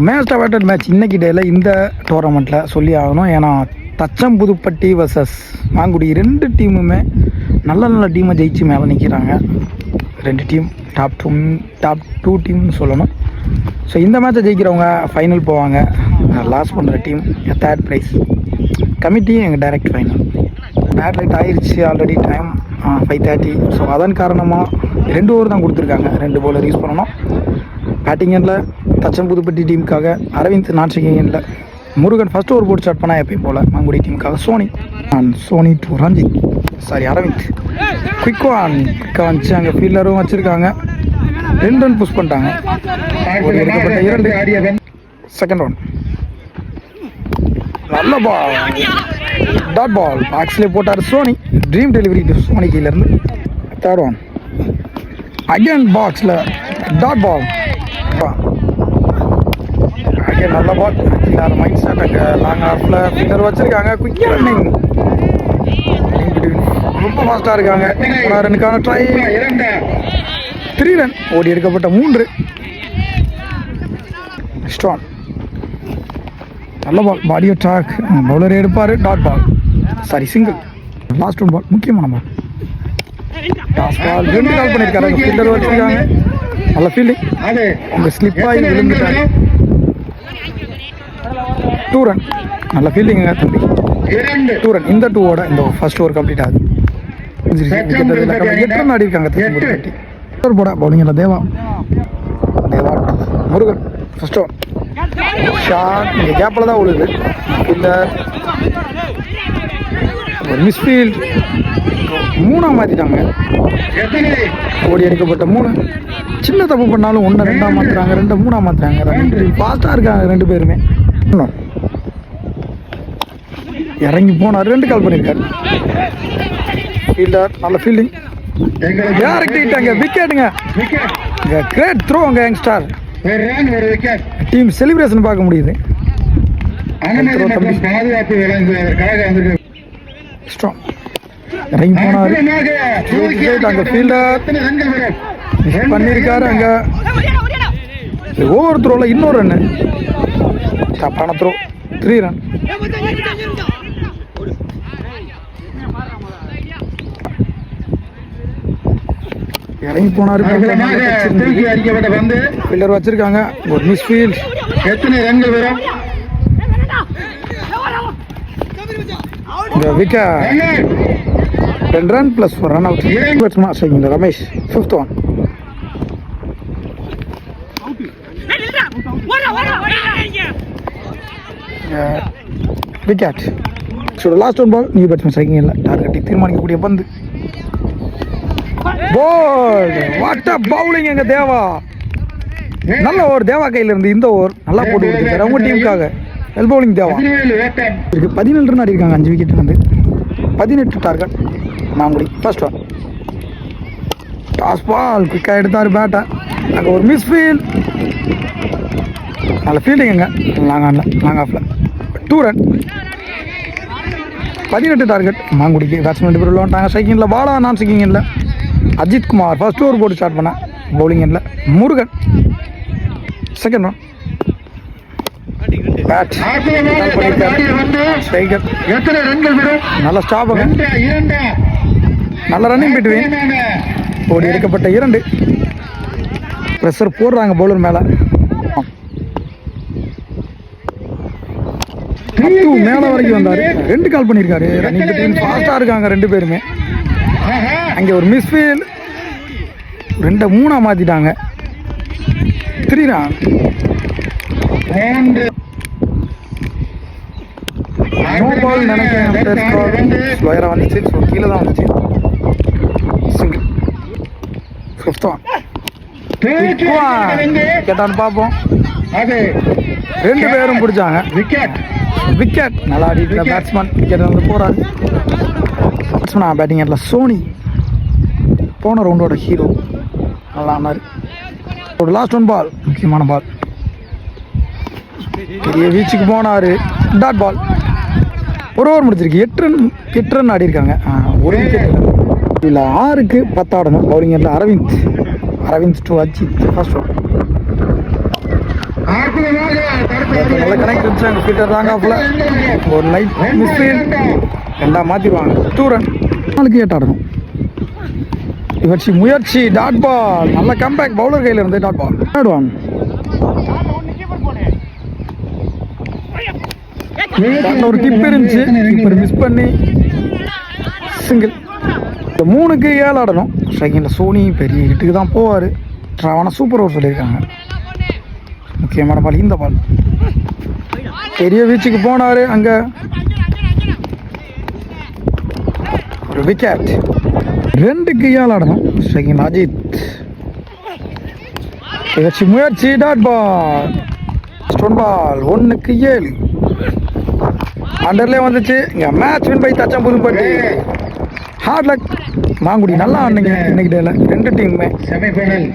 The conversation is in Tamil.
மேட்ச் அவார்டட் மேட்ச் இன்றைக்கி டேயில் இந்த டோர்னமெண்ட்டில் சொல்லி ஆகணும். ஏன்னா தச்சம் புதுப்பட்டி வர்சஸ் மாங்குடி ரெண்டு டீமுமே நல்ல நல்ல டீமை ஜெயிச்சு மேலே நிற்கிறாங்க. ரெண்டு டீம் டாப் டூ டீம்னு சொல்லணும். ஸோ இந்த மேட்சை ஜெயிக்கிறவங்க ஃபைனல் போவாங்க. லாஸ் பண்ணுற டீம் தேர்ட் ப்ரைஸ். கமிட்டியும் எங்கள் டைரக்ட் ஃபைனல். பேட் லைட் ஆயிடுச்சு ஆல்ரெடி. டைம் 5:30. ஸோ அதன் காரணமாக 2 ஓவர் தான் கொடுத்துருக்காங்க. 2 bowler யூஸ் பண்ணணும். பேட்டிங் எண்டில் தச்சம் புதுப்பட்டி டீமுக்காக அரவிந்த், நான் செகண்ட் எண்டில் முருகன் ஃபஸ்ட் ஓவர் போட்டு ஸ்டார்ட் பண்ணால் எப்பயும் போல் மாங்குடி டீமுக்காக சோனி டு ரஞ்சித், அரவிந்த் குயிக்காக வந்துச்சு. அங்கே ஃபீல்டரும் வச்சுருக்காங்க. 2 ரன் புஷ் பண்ணிட்டாங்க. ஒரு எடுக்கப்பட்ட 2. செகண்ட் ஒன் நல்ல பால், டாட் பால் பாக்ஸ்லேயே போட்டார் சோனி. ட்ரீம் டெலிவரி சோனி கீழேருந்து. தேர்ட் ஒன் அகேன் பாக்ஸில் டாட் பால். அகேன் நல்ல பால். மைண்ட் செட் அங்கே லாங் ஆஃபில் ஃபீல்டர் வச்சுருக்காங்க. குயிக் ரன்னிங், ரொம்ப ஃபாஸ்ட்டாக இருக்காங்க. 1 ரன்னுக்கான ட்ரை. 3 ரன். ஓடி எடுக்கப்பட்ட 3. ஸ்ட்ராங் நல்ல பால், பாடி அட்டாக். பவுலர் எடுப்பார். Dot ball, single. Last one ball, முக்கியமான பால். டாஸ் பால் 2 கால் பண்ணியிருக்காரு. ஃபீல்டர் வச்சுருக்காங்க. நல்ல ஃபீல்டிங். அவங்க ஸ்லிப் ஆகி விழுந்துட்டாங்க. 2 ரன். நல்ல ஃபீல்டிங்க தம்பி. 2 ரன். இந்த 2 ஓட இந்த ஃபர்ஸ்ட் ஓவர் கம்ப்ளீட் ஆகுது. 8 ரன் ஆடி இருக்காங்க. போட பவுலிங்கில் தேவா முருகன் ஃபர்ஸ்ட் ஓவர் ஷாட். இந்த கேப்பில் தான் விழுது. ஃபீல்டர் ஒரு மிஸ்ஃபீல்ட். 3 மாற்றிட்டாங்க. ஓடி எடுக்கப்பட்ட 3. சின்ன தப்பு பண்ணாலும் 1 2 மாற்றுறாங்க, 2 3 மாற்றுறாங்க. ஃபாஸ்ட்டாக இருக்காங்க 2 பேருமே. இறங்கி போனார். 2 கால் பண்ணியிருக்காரு. ஃபீல்டர் நல்ல ஃபீல்டிங். டேரக்டாங்க விக்கெட்டுங்க. கிரேட் த்ரோ அங்கே யங்ஸ்டார். டீம் செலிப்ரேஷன் பார்க்க முடியுது. ஸ்ட்ராங் இறங்கி போனார். அங்கே ஃபீல்டர் பண்ணியிருக்காரு. அங்கே ஓவர் த்ரோவில் இன்னொரு ரன்னு. தப்பான த்ரோ. 3 ரன். இறங்கி போனாரு. ஃபீல்டர் வச்சிருக்காங்க. ஒரு மிஸ் ஃபீல்ட். எத்தனை ரன்கள் வரும்? Wicket. 2 run plus 1 run out. Ramesh 5th one. Wicket. Last one ball. New batsman striking இல்லை. டார்கெட்டை தீர்மானிக்கக்கூடிய பந்து. போல். வாட் அ பவுலிங் எங்க தேவா. நல்ல ஓவர் தேவா கையில இருந்து. இந்த ஓவர் நல்லா போட்டு கொடுத்துருக்காரு அவங்க டீமுக்காக. Well bowling Deva. 17 ரன் ஆடி இருக்காங்க. 5 விக்கெட் வந்து 18 target Mangudi. First one toss ball. குயிக்காக எடுத்தார் பேட்டை. அங்கே ஒரு மிஸ் ஃபீல்ட். நல்ல ஃபீல்டிங். லாங் ஆஃபில் 2 ரன். 18 டார்கெட் மாங்குடிக்கு. பேட்ஸ்மேன் 2 பேர் விளையாண்டாங்க. ஸ்ட்ரைக்கிங்கில் பாலா, நான் செக்கிங்கில் அஜித் குமார் ஃபர்ஸ்ட் ஓவர் போட்டு ஸ்டார்ட் பண்ணேன். பவுலிங் எண்டில் முருகன். Second one bat. நல்ல ஸ்டாப். நல்ல ரன்னிங் பிட்வீன். ஓடி எடுக்கப்பட்ட 2. ப்ரெஷர் போடுறாங்க பவுலர் மேலே. மேலே வரைக்கும் வந்தார். 2 கால் பண்ணியிருக்காரு. ரன்னிங் பிட்வீன் ஃபாஸ்ட்டாக இருக்காங்க 2 பேருமே. அங்கே ஒரு மிஸ்ஃபீல்ட். 2 3 மாற்றிட்டாங்க. 3 ரன். நோ பால் நினைக்கிறேன். ஸ்லோயராக வந்துச்சு. ஸோ கீழே தான் வந்துச்சு. சிங்கிள். 5th one. கேட்டான்னு பார்ப்போம். 2 பேரும் பிடிச்சாங்க. விக்கெட். நல்லா ஆடிட்டு பேட்ஸ்மேன் விக்கெட் வந்து போகிறாரு. பேட்ஸ்மேன் பேட்டிங் எண்டில் சோனி. போன ரவுண்டோட ஹீரோ. நல்லா ஆனார். ஒரு லாஸ்ட் ஒன் பால், முக்கியமான பால். பெரிய வீச்சுக்கு போனார். Dot ball. 1 ஓவர் முடிச்சிருக்கு. 8 ரன் ஆடி இருக்காங்க. 1 விக்கெட். இல்லை 6க்கு 10 ஆடணும். பவுலிங் எண்டில் Aravind to Ajith. First over நல்ல கனெக்ட் இருந்துச்சு அங்கே ஃபீல்டர் ராங் ஆஃபில் ஒரு லைட் மிஸ் ரெண்டாக மாற்றிடுவாங்க 2 ரன் 4க்கு 8 ஆடணும் இவர்ச்சி முயற்சி டாட் பால் நல்ல கம்பேக் பவுலர் கையில் இருந்து டாட் பால் ஆடுவாங்க ஒரு கிப் இருந்துச்சு கீப்பர் மிஸ் பண்ணி சிங்கிள் இந்த 3க்கு 7 ஆடணும் செகண்டில் சோனி பெரிய ஹிட்டுக்கு தான் போவார் ட்ராவான சூப்பர் ஓவர் சொல்லியிருக்காங்க முக்கியமான பால் இந்த பால் பெரிய வீச்சுக்கு போனார் அங்கே ஒரு விக்கெட் 2க்கு 7 ஆடணும் செகண்ட் அஜித் முயற்சி டாட் பால் ஸ்டோன் பால் 1க்கு 7 அண்டர்லேயே வந்துச்சு இங்கே match win by Thacham Pudupatti hard luck Mangudi நல்லா ஆடுனீங்க இன்னைக்கு டேல 2 டீமுமே செமிஃபைனல்